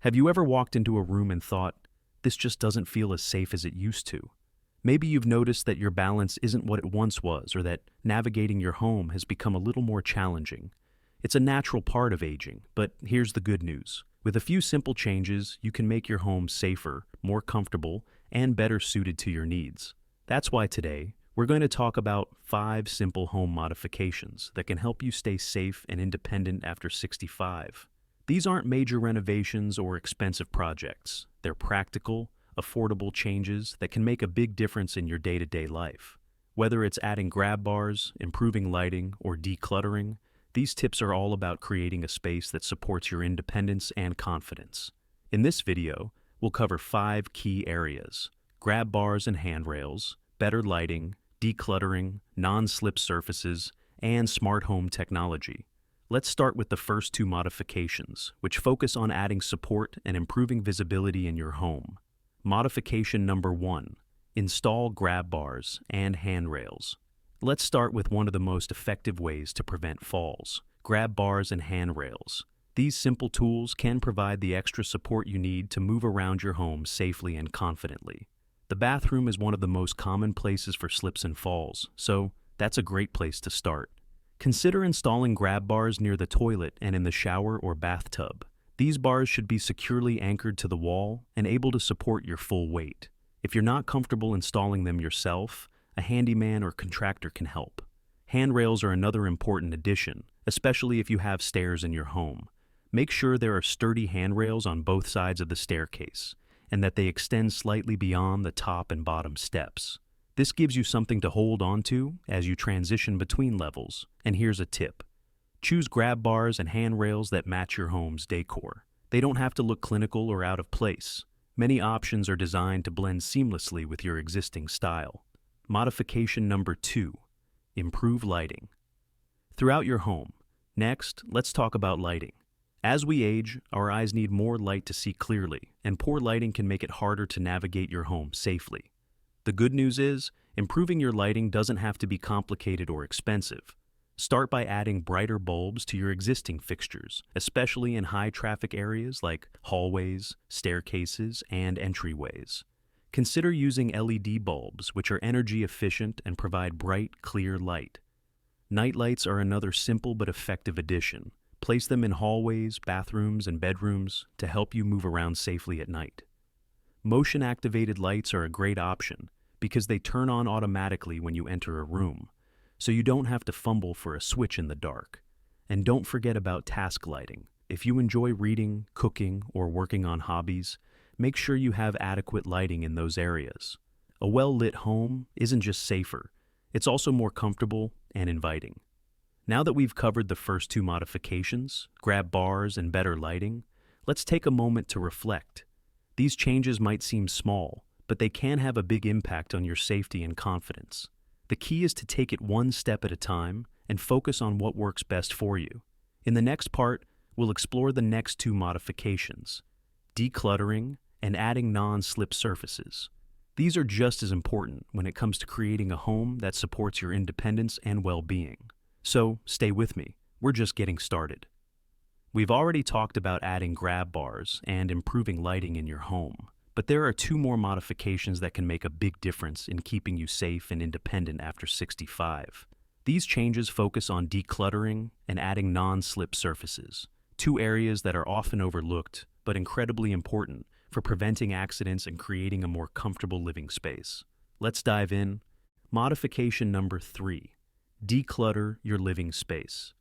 Have you ever walked into a room and thought, this just doesn't feel as safe as it used to? Maybe you've noticed that your balance isn't what it once was, or that navigating your home has become a little more challenging. It's a natural part of aging, but here's the good news. With a few simple changes, you can make your home safer, more comfortable, and better suited to your needs. That's why today, we're going to talk about 5 simple home modifications that can help you stay safe and independent after 65. These aren't major renovations or expensive projects. They're practical, affordable changes that can make a big difference in your day-to-day life. Whether it's adding grab bars, improving lighting, or decluttering, these tips are all about creating a space that supports your independence and confidence. In this video, we'll cover 5 key areas: grab bars and handrails, better lighting, decluttering, non-slip surfaces, and smart home technology. Let's start with the first 2 modifications, which focus on adding support and improving visibility in your home. Modification number 1, install grab bars and handrails. Let's start with one of the most effective ways to prevent falls: grab bars and handrails. These simple tools can provide the extra support you need to move around your home safely and confidently. The bathroom is one of the most common places for slips and falls, so that's a great place to start. Consider installing grab bars near the toilet and in the shower or bathtub. These bars should be securely anchored to the wall and able to support your full weight. If you're not comfortable installing them yourself, a handyman or contractor can help. Handrails are another important addition, especially if you have stairs in your home. Make sure there are sturdy handrails on both sides of the staircase, and that they extend slightly beyond the top and bottom steps. This gives you something to hold onto as you transition between levels. And here's a tip: choose grab bars and handrails that match your home's decor. They don't have to look clinical or out of place. Many options are designed to blend seamlessly with your existing style. Modification number 2, improve lighting throughout your home. Next, let's talk about lighting. As we age, our eyes need more light to see clearly, and poor lighting can make it harder to navigate your home safely. The good news is, improving your lighting doesn't have to be complicated or expensive. Start by adding brighter bulbs to your existing fixtures, especially in high-traffic areas like hallways, staircases, and entryways. Consider using LED bulbs, which are energy efficient and provide bright, clear light. Night lights are another simple but effective addition. Place them in hallways, bathrooms, and bedrooms to help you move around safely at night. Motion-activated lights are a great option because they turn on automatically when you enter a room, so you don't have to fumble for a switch in the dark. And don't forget about task lighting. If you enjoy reading, cooking, or working on hobbies, make sure you have adequate lighting in those areas. A well-lit home isn't just safer, it's also more comfortable and inviting. Now that we've covered the first 2 modifications, grab bars and better lighting, let's take a moment to reflect. These changes might seem small, but they can have a big impact on your safety and confidence. The key is to take it one step at a time and focus on what works best for you. In the next part, we'll explore the next 2 modifications: decluttering and adding non-slip surfaces. These are just as important when it comes to creating a home that supports your independence and well-being. So stay with me, we're just getting started. We've already talked about adding grab bars and improving lighting in your home, but there are 2 more modifications that can make a big difference in keeping you safe and independent after 65. These changes focus on decluttering and adding non-slip surfaces, 2 areas that are often overlooked but incredibly important for preventing accidents and creating a more comfortable living space. Let's dive in. Modification number 3, declutter your living space.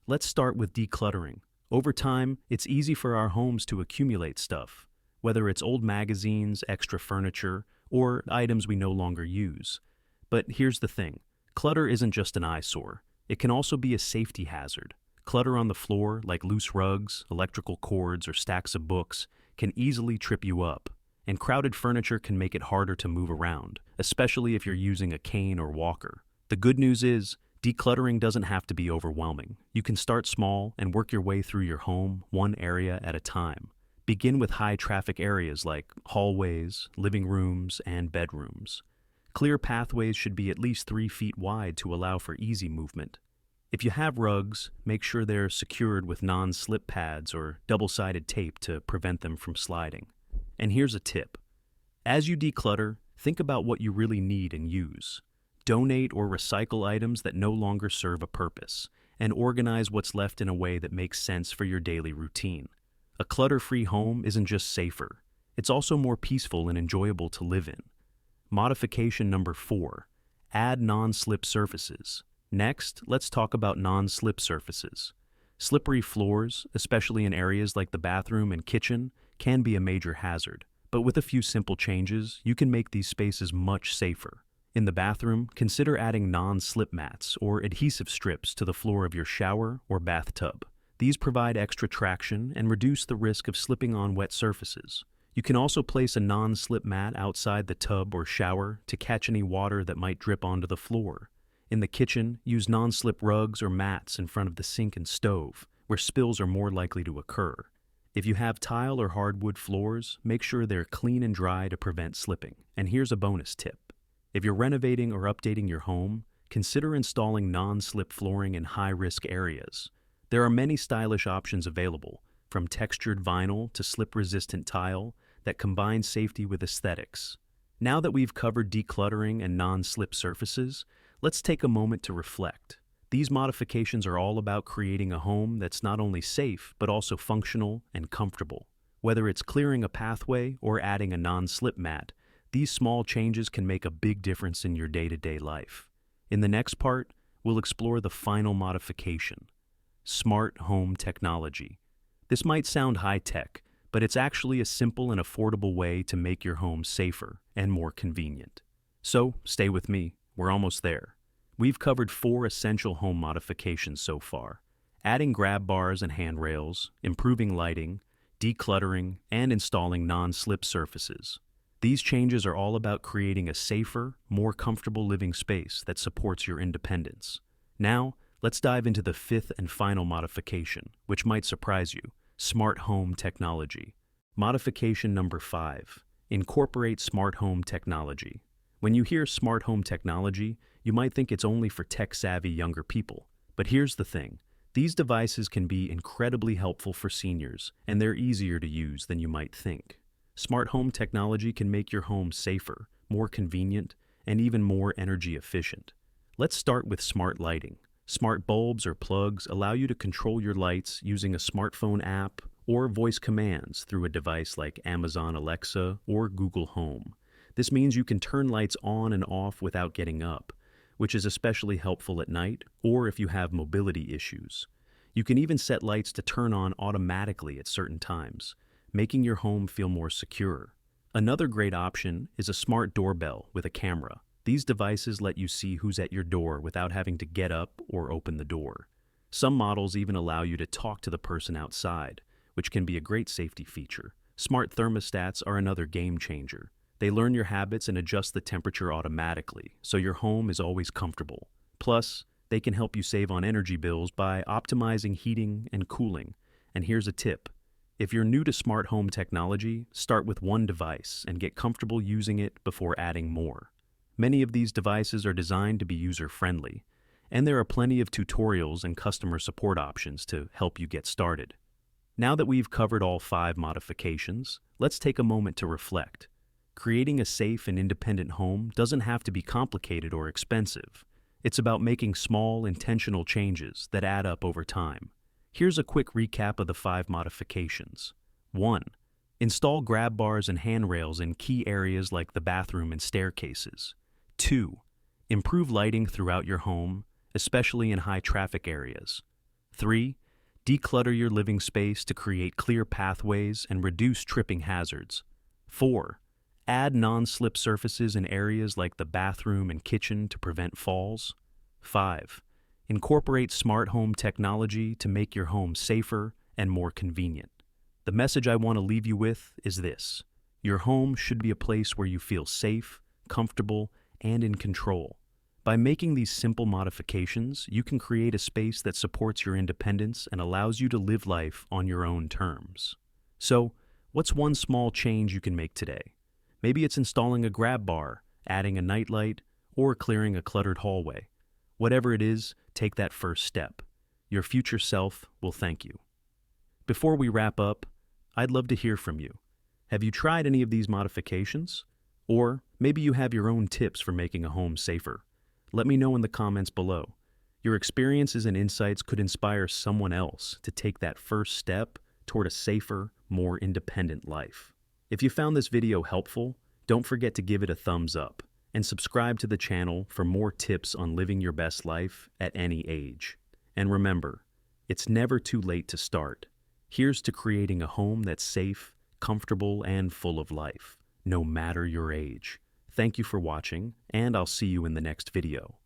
Let's start with decluttering. Over time, it's easy for our homes to accumulate stuff, whether it's old magazines, extra furniture, or items we no longer use. But here's the thing: clutter isn't just an eyesore. It can also be a safety hazard. Clutter on the floor, like loose rugs, electrical cords, or stacks of books, can easily trip you up. And crowded furniture can make it harder to move around, especially if you're using a cane or walker. The good news is, decluttering doesn't have to be overwhelming. You can start small and work your way through your home, one area at a time. Begin with high-traffic areas like hallways, living rooms, and bedrooms. Clear pathways should be at least 3 feet wide to allow for easy movement. If you have rugs, make sure they're secured with non-slip pads or double-sided tape to prevent them from sliding. And here's a tip. As you declutter, think about what you really need and use. Donate or recycle items that no longer serve a purpose, and organize what's left in a way that makes sense for your daily routine. A clutter-free home isn't just safer, it's also more peaceful and enjoyable to live in. Modification number 4. Add non-slip surfaces. Next, let's talk about non-slip surfaces. Slippery floors, especially in areas like the bathroom and kitchen, can be a major hazard. But with a few simple changes, you can make these spaces much safer. In the bathroom, consider adding non-slip mats or adhesive strips to the floor of your shower or bathtub. These provide extra traction and reduce the risk of slipping on wet surfaces. You can also place a non-slip mat outside the tub or shower to catch any water that might drip onto the floor. In the kitchen, use non-slip rugs or mats in front of the sink and stove, where spills are more likely to occur. If you have tile or hardwood floors, make sure they're clean and dry to prevent slipping. And here's a bonus tip. If you're renovating or updating your home, consider installing non-slip flooring in high-risk areas. There are many stylish options available, from textured vinyl to slip-resistant tile, that combine safety with aesthetics. Now that we've covered decluttering and non-slip surfaces, let's take a moment to reflect. These modifications are all about creating a home that's not only safe, but also functional and comfortable. Whether it's clearing a pathway or adding a non-slip mat, these small changes can make a big difference in your day-to-day life. In the next part, we'll explore the final modification: smart home technology. This might sound high-tech, but it's actually a simple and affordable way to make your home safer and more convenient. So, stay with me, we're almost there. We've covered 4 essential home modifications so far: adding grab bars and handrails, improving lighting, decluttering, and installing non-slip surfaces. These changes are all about creating a safer, more comfortable living space that supports your independence. Now, let's dive into the 5th and final modification, which might surprise you: smart home technology. Modification number 5. Incorporate smart home technology. When you hear smart home technology, you might think it's only for tech-savvy younger people. But here's the thing. These devices can be incredibly helpful for seniors, and they're easier to use than you might think. Smart home technology can make your home safer, more convenient, and even more energy efficient. Let's start with smart lighting. Smart bulbs or plugs allow you to control your lights using a smartphone app or voice commands through a device like Amazon Alexa or Google Home. This means you can turn lights on and off without getting up, which is especially helpful at night or if you have mobility issues. You can even set lights to turn on automatically at certain times, making your home feel more secure. Another great option is a smart doorbell with a camera. These devices let you see who's at your door without having to get up or open the door. Some models even allow you to talk to the person outside, which can be a great safety feature. Smart thermostats are another game changer. They learn your habits and adjust the temperature automatically, so your home is always comfortable. Plus, they can help you save on energy bills by optimizing heating and cooling. And here's a tip. If you're new to smart home technology, start with one device and get comfortable using it before adding more. Many of these devices are designed to be user-friendly, and there are plenty of tutorials and customer support options to help you get started. Now that we've covered all 5 modifications, let's take a moment to reflect. Creating a safe and independent home doesn't have to be complicated or expensive. It's about making small, intentional changes that add up over time. Here's a quick recap of the 5 modifications. 1. Install grab bars and handrails in key areas like the bathroom and staircases. 2. Improve lighting throughout your home, especially in high-traffic areas. 3. Declutter your living space to create clear pathways and reduce tripping hazards. 4. Add non-slip surfaces in areas like the bathroom and kitchen to prevent falls. 5. Incorporate smart home technology to make your home safer and more convenient. The message I want to leave you with is this: your home should be a place where you feel safe, comfortable, and in control. By making these simple modifications, you can create a space that supports your independence and allows you to live life on your own terms. So, what's one small change you can make today? Maybe it's installing a grab bar, adding a nightlight, or clearing a cluttered hallway. Whatever it is, take that first step. Your future self will thank you. Before we wrap up, I'd love to hear from you. Have you tried any of these modifications? Or maybe you have your own tips for making a home safer. Let me know in the comments below. Your experiences and insights could inspire someone else to take that first step toward a safer, more independent life. If you found this video helpful, don't forget to give it a thumbs up and subscribe to the channel for more tips on living your best life at any age. And remember, it's never too late to start. Here's to creating a home that's safe, comfortable, and full of life, no matter your age. Thank you for watching, and I'll see you in the next video.